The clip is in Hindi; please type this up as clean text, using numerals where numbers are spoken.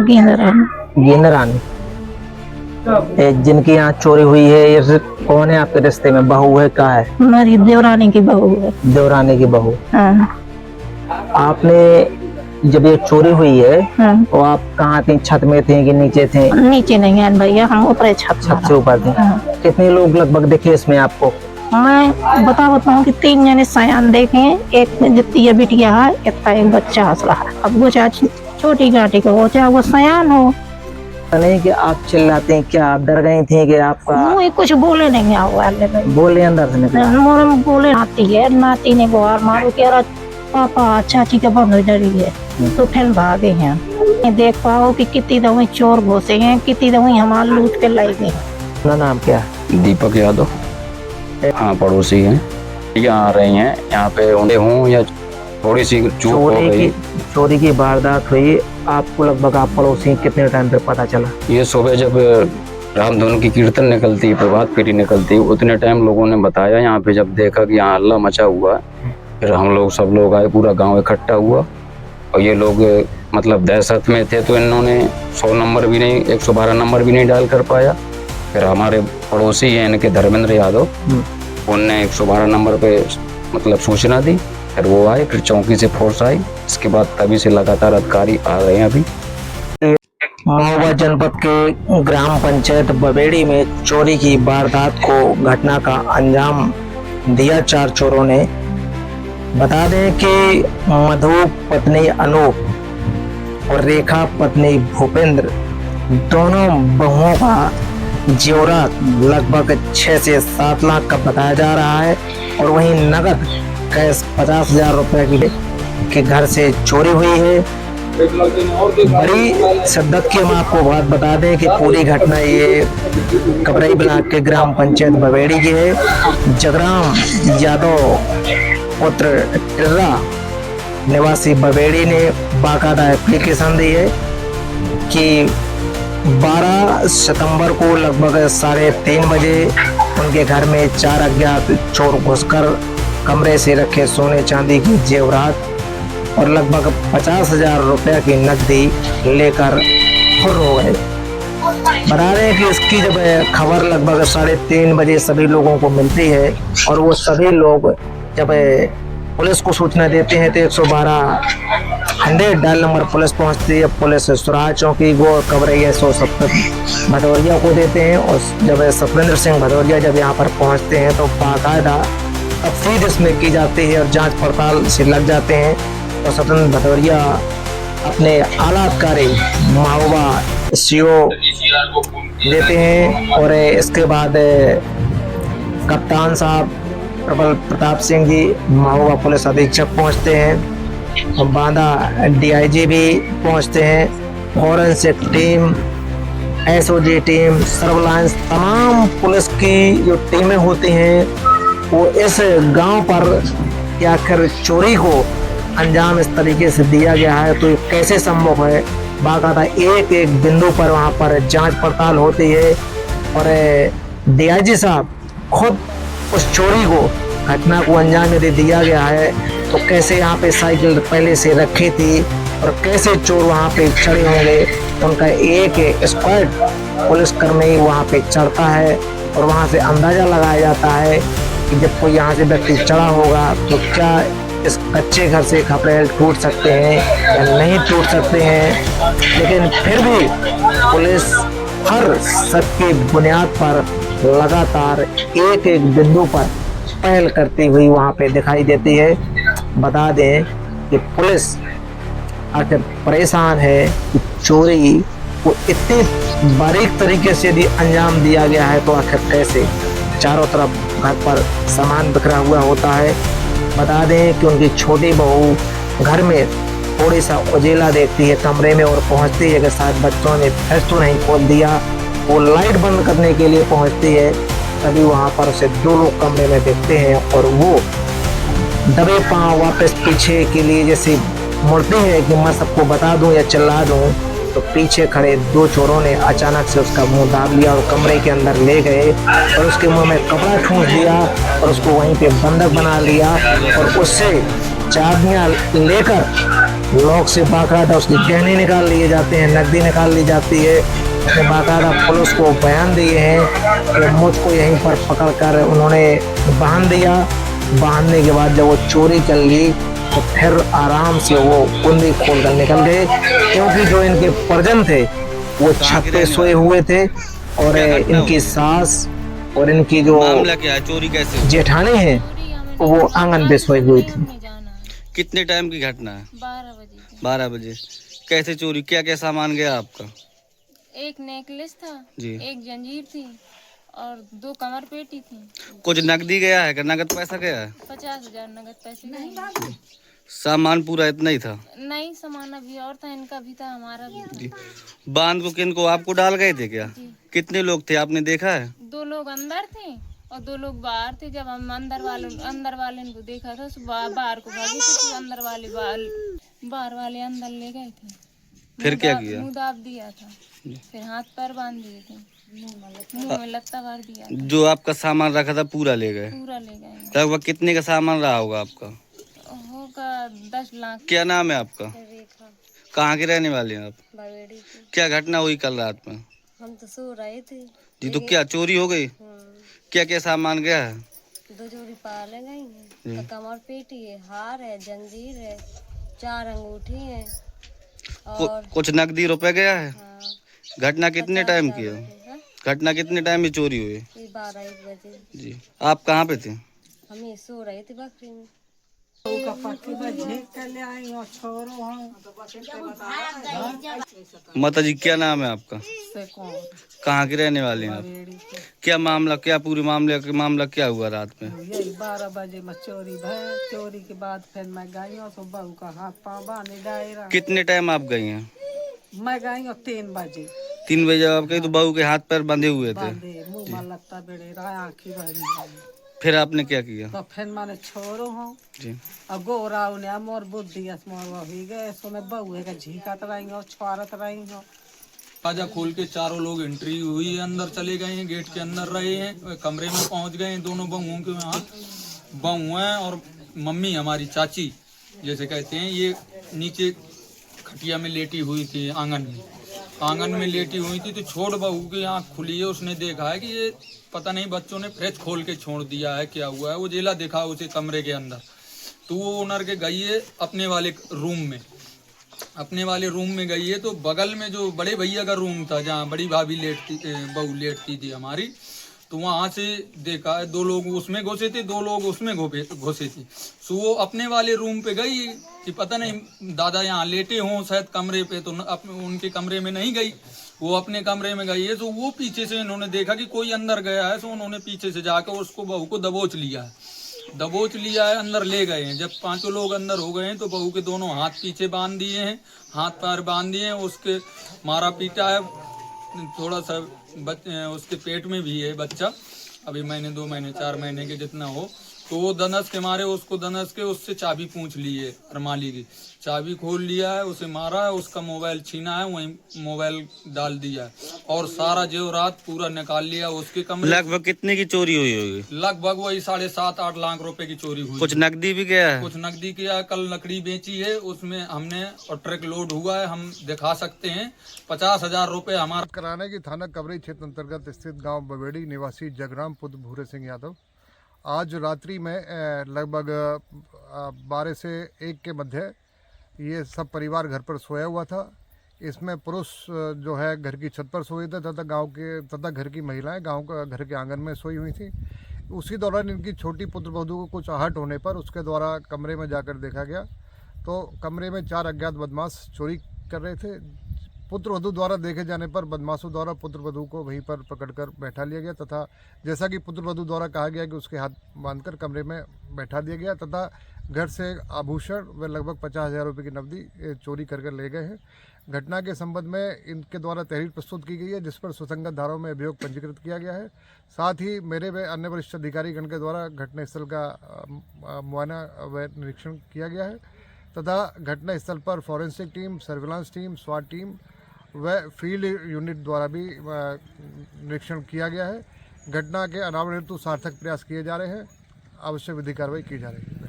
गेंदा रानी। गेंदा रानी। जिनकी यहाँ चोरी हुई है ये कौन है आपके रिश्ते में, बहू है, क्या है? मेरी देवरानी की बहू है। देवरानी की बहू। हाँ। आपने जब ये चोरी हुई है हाँ। तो आप कहाँ थी, छत में थे कि नीचे थे? नीचे नहीं है भैया, हम ऊपर छत से ऊपर थे। हाँ। कितने लोग लगभग दिखे इसमें आपको? मैं बताऊँ कि 3 जने सयान देखे, एक जितनी ये बिटिया है, एक बच्चा हंस रहा है। अब वो चाहे छोटी गाटी को हो चाहे वो सयान हो। नहीं कि आप चिल्लाते हैं, क्या आप डर गई थी कि आपका? मुझे कुछ बोले नहीं हुआ, बोले अंदर से निकला? बोले नाती है, नाती ने गुहार मारो कह रहा पापा चाची के बंद डरी है, तो फिर भागे हैं। देख पाओ कि कितनी दवाई चोर घुसे हैं, कितनी दवाई हमारे लूट के लाई गए। अपना नाम क्या है? दीपक यादव। हाँ, पड़ोसी हैं, यहाँ आ रही हैं, यहाँ पे उन्हें हूँ या थोड़ी सी चूक हो गई। चोरी की वारदात हुई, आपको लगभग आप पड़ोसी कितने टाइम पे पता चला? ये सुबह जब रामधुन की कीर्तन निकलती, प्रभात फेरी निकलती, उतने टाइम लोगों ने बताया। यहाँ पे जब देखा कि यहाँ हल्ला मचा हुआ है, फिर हम लोग सब लोग आए, पूरा गांव इकट्ठा हुआ। और ये लोग मतलब दहशत में थे, तो इन्होंने 100 नंबर भी नहीं, 112 नंबर भी नहीं डायल कर पाया। फिर हमारे पड़ोसी हैं इनके धर्मेंद्र यादव, उनने 112 नंबर पे मतलब सूचना दी। फिर वो आए, फिर चौकी से फोर्स आई। इसके बाद तभी से लगातार अधिकारी आ रहे हैं। अभी महोबा जनपद के ग्राम पंचायत बबेड़ी में चोरी की वारदात को घटना का अंजाम दिया 4 चोरों ने। बता दें कि मधु पत्नी अनूप और रेखा पत्नी भूपेंद्र, दोनों बहुओं का जेवरात लगभग 6 से 7 लाख का बताया जा रहा है। और वहीं नगद कैश 50,000 रुपए के घर से चोरी हुई है। बड़ी शिद्दत की हम आपको बात बता दें कि पूरी घटना ये कबरई ब्लॉक के ग्राम पंचायत बबेड़ी की है। जगराम यादव पुत्र टिर्रा निवासी बबेड़ी ने बाकायदा एप्लीकेशन दी है कि 12 सितंबर को लगभग 3:30 बजे उनके घर में 4 अज्ञात चोर घुसकर कमरे से रखे सोने चांदी की जेवरात और लगभग 50,000 रुपए की नकदी लेकर फुर्र हो गए। बता रहे हैं कि इसकी जब खबर लगभग 3:30 बजे सभी लोगों को मिलती है और वो सभी लोग जब पुलिस को सूचना देते हैं तो 112 डायल नंबर पुलिस पहुंचती है। पुलिस सुराज चौकी को कबरैया 170 भदौरिया को देते हैं। और जब सतविंद्र सिंह भदौरिया जब यहाँ पर पहुंचते हैं तो बाकायदा तफ्तीश इसमें की जाती है और जांच पड़ताल से लग जाते हैं। और सतविंद्र भदौरिया अपने आला अधिकारी महोबा सीओ देते हैं। और इसके बाद कप्तान साहब प्रबल प्रताप सिंह जी महोबा पुलिस अधीक्षक पहुंचते हैं और बांदा डीआईजी भी पहुंचते हैं। Forensic team, SOG team, surveillance, तमाम पुलिस की जो टीमें होती हैं वो इस गांव पर आखिर चोरी को अंजाम इस तरीके से दिया गया है तो ये कैसे संभव है। बाकायदा एक एक बिंदु पर वहाँ पर जांच पड़ताल होती है। और डीआईजी साहब खुद उस चोरी को, घटना को अंजाम यदि दिया गया है तो कैसे यहाँ पे साइकिल पहले से रखी थी और कैसे चोर वहाँ पे चढ़े होंगे। उनका एक स्क्वाड पुलिसकर्मी वहाँ पे चढ़ता है और वहाँ से अंदाजा लगाया जाता है कि जब कोई यहाँ से व्यक्ति चढ़ा होगा तो क्या इस कच्चे घर से खपरेल टूट सकते हैं या नहीं टूट सकते हैं। लेकिन फिर भी पुलिस हर शक की बुनियाद पर लगातार एक एक बिंदु पर पहल करती हुई वहाँ पे दिखाई देती है। बता दें कि पुलिस आखिर परेशान है कि चोरी को इतने बारीक तरीके से यदि अंजाम दिया गया है तो आखिर कैसे। चारों तरफ घर पर सामान बिखरा हुआ होता है। बता दें कि उनकी छोटी बहू घर में थोड़ी सा उजेला देखती है कमरे में और पहुंचती है कि शायद बच्चों ने फ्रिज तो नहीं खोल दिया। वो लाइट बंद करने के लिए पहुंचती है, तभी वहां पर उसे 2 लोग कमरे में देखते हैं और वो दबे पांव वापस पीछे के लिए जैसे मुड़ती है कि मैं सबको बता दूं या चिल्ला दूं, तो पीछे खड़े 2 चोरों ने अचानक से उसका मुंह दाब लिया और कमरे के अंदर ले गए और उसके मुंह में कपड़ा ठूंस दिया और उसको वहीं पे बंधक बना लिया और उससे चाबियां लेकर लोग से बाकायदा उसके गहने निकाल लिए जाते हैं, नकदी निकाल ली जाती है। उसने बाकायदा पुलिस को बयान दिए हैं कि मुझको यहीं पर पकड़ कर उन्होंने बांध दिया। बांधने के बाद जब वो चोरी कर ली तो फिर आराम से वो कुंडी खोल कर निकल गए, क्योंकि जो इनके परिजन थे वो छत पे सोए हुए थे और इनकी सास और इनकी जो मामला क्या है, चोरी कैसे हुई? जेठानी है वो आंगन पे सोई हुई थी। कितने टाइम की घटना है? 12 बजे 12 बजे। कैसे चोरी, क्या क्या सामान गया आपका? एक नेकलेस था जी। एक जंजीर थी और 2 कमर पेटी थी। कुछ नकदी गया है, नगद पैसा गया है? 50,000 नगद पैसे नहीं, सामान पूरा इतना ही था? नहीं सामान अभी और था, इनका भी था हमारा भी था। जी। बांध को किनको आपको डाल गए थे क्या? जी। कितने लोग थे आपने देखा है? 2 लोग अंदर थे और 2 लोग बाहर थे। जब हम अंदर वाले इनको देखा था तो बाहर को भागे थे, तो अंदर वाले बाहर वाले अंदर ले गए थे। फिर क्या किया? मुंह दाब दिया था, फिर हाथ पैर बांध दिए थे, मुंह में लत्ता भर दिया था। जो आपका सामान रखा था पूरा ले गए? पूरा ले गए। लगभग कितने का सामान रहा होगा आपका? होगा 10 लाख। क्या नाम है आपका? रेखा कहाँ के रहने वाले हैं आप? बवेड़ी की। क्या घटना हुई कल रात में? हम तो सो रहे थे जी। तो क्या चोरी हो गई? क्या क्या सामान गया है? 2 जोड़ी पाले गई है, कमर पेटी है, हार है, जंजीर है, 4 अंगूठी है और कुछ नकदी रुपए गया है? हाँ, घटना कितने टाइम की है? हाँ, घटना कितने टाइम में चोरी हुई? ये 12-1 बजे। जी। आप कहाँ पे थे? हम ये सो रहे थे बकरी में। माता जी क्या नाम है आपका? कहाँ के रहने वाले हैं आप? क्या मामला, क्या पूरी मामला क्या हुआ रात में? यही 12 बजे में चोरी भय। चोरी के बाद फिर मैं गई हूँ तो बहू का हाथ पाँव बांधे डायरा। कितने टाइम आप गई हैं? मैं गई हूँ 3 बजे 3 बजे आप गई तो बहू के हाथ पैर बंधे हुए थे? बांधे, मुँह में लत्ता बेड़े रहा, आँखी भरी। फिर आपने क्या किया? तो फिर मैंने छोड़ो हूँ जी। और गोरा उन्हें मोर बुद्धि मोर वही गए सो मैं बहू है झीकत रही हूँ, छुआरत रही हूँ। दरवाजा खोल के चारों लोग एंट्री हुई है, अंदर चले गए हैं, गेट के अंदर रहे हैं, कमरे में पहुंच गए हैं। दोनों बहुओं के वहाँ बहू हैं और मम्मी हमारी चाची जैसे कहते हैं, ये नीचे खटिया में लेटी हुई थी, आंगन में लेटी हुई थी। तो छोड़ बहू की आँख खुली है, उसने देखा है कि ये पता नहीं बच्चों ने फ्रिज खोल के छोड़ दिया है, क्या हुआ है। वो जेला देखा उसे कमरे के अंदर, तो वो ओनर के गई है अपने वाले रूम में गई है। तो बगल में जो बड़े भैया का रूम था जहाँ बड़ी भाभी बहू लेटती थी हमारी, तो वहाँ से देखा है 2 लोग उसमें घुसे थे, 2 लोग उसमें घुसे थे। सो वो अपने वाले रूम पे गई कि पता नहीं दादा यहाँ लेटे हों शायद कमरे पे, तो उनके कमरे में नहीं गई, वो अपने कमरे में गई है। तो वो पीछे से इन्होंने देखा कि कोई अंदर गया है, तो उन्होंने पीछे से जाकर उसको बहू को दबोच लिया है, अंदर ले गए हैं। जब 5 लोग अंदर हो गए हैं तो बहू के दोनों हाथ पीछे बांध दिए हैं, हाथ पैर बांध दिए हैं, उसके मारा पीटा है, थोड़ा सा उसके पेट में भी है बच्चा, अभी महीने 2 महीने 4 महीने के जितना हो। तो वो धनस के मारे उससे चाबी पूछ ली है, अरमाली की चाबी खोल लिया है, उसे मारा है, उसका मोबाइल छीना है, वहीं मोबाइल डाल दिया है और सारा जेवरात पूरा निकाल लिया उसके कमरे। लगभग कितने की चोरी हुई होगी? लगभग वही 7.5-8 लाख रुपए की चोरी हुई। कुछ नकदी भी गया है? कुछ नकदी किया, कल लकड़ी बेची है उसमें हमने, और ट्रक लोड हुआ है, हम दिखा सकते हैं। 50,000 रुपए हमारा कराने की थाना कबरई क्षेत्र अंतर्गत स्थित गांव बवेड़ी निवासी जगराम पुत्र भूरे सिंह यादव आज रात्रि में लगभग 12 से 1 के मध्य ये सब परिवार घर पर सोया हुआ था। इसमें पुरुष जो है घर की छत पर सोए थे तथा घर की महिलाएं घर के आंगन में सोई हुई थी। उसी दौरान इनकी छोटी पुत्रवधू को कुछ आहट होने पर उसके द्वारा कमरे में जाकर देखा गया तो कमरे में 4 अज्ञात बदमाश चोरी कर रहे थे। पुत्रवधू द्वारा देखे जाने पर बदमाशों द्वारा पुत्रवधू को वहीं पर पकड़कर बैठा लिया गया तथा जैसा कि पुत्रवधू द्वारा कहा गया कि उसके हाथ बांधकर कमरे में बैठा दिया गया तथा घर से आभूषण व लगभग 50,000 रुपये की नकदी चोरी करके ले गए हैं। घटना के संबंध में इनके द्वारा तहरीर प्रस्तुत की गई है जिस पर सुसंगत धाराओं में अभियोग पंजीकृत किया गया है। साथ ही मेरे व अन्य वरिष्ठ अधिकारीगण के द्वारा घटनास्थल का मुआयना व निरीक्षण किया गया है तथा घटनास्थल पर फॉरेंसिक टीम, सर्विलांस टीम, स्वाट टीम व फील्ड यूनिट द्वारा भी निरीक्षण किया गया है। घटना के अनावरण हेतु सार्थक प्रयास किए जा रहे हैं, आवश्यक विधि कार्रवाई की जा रही है।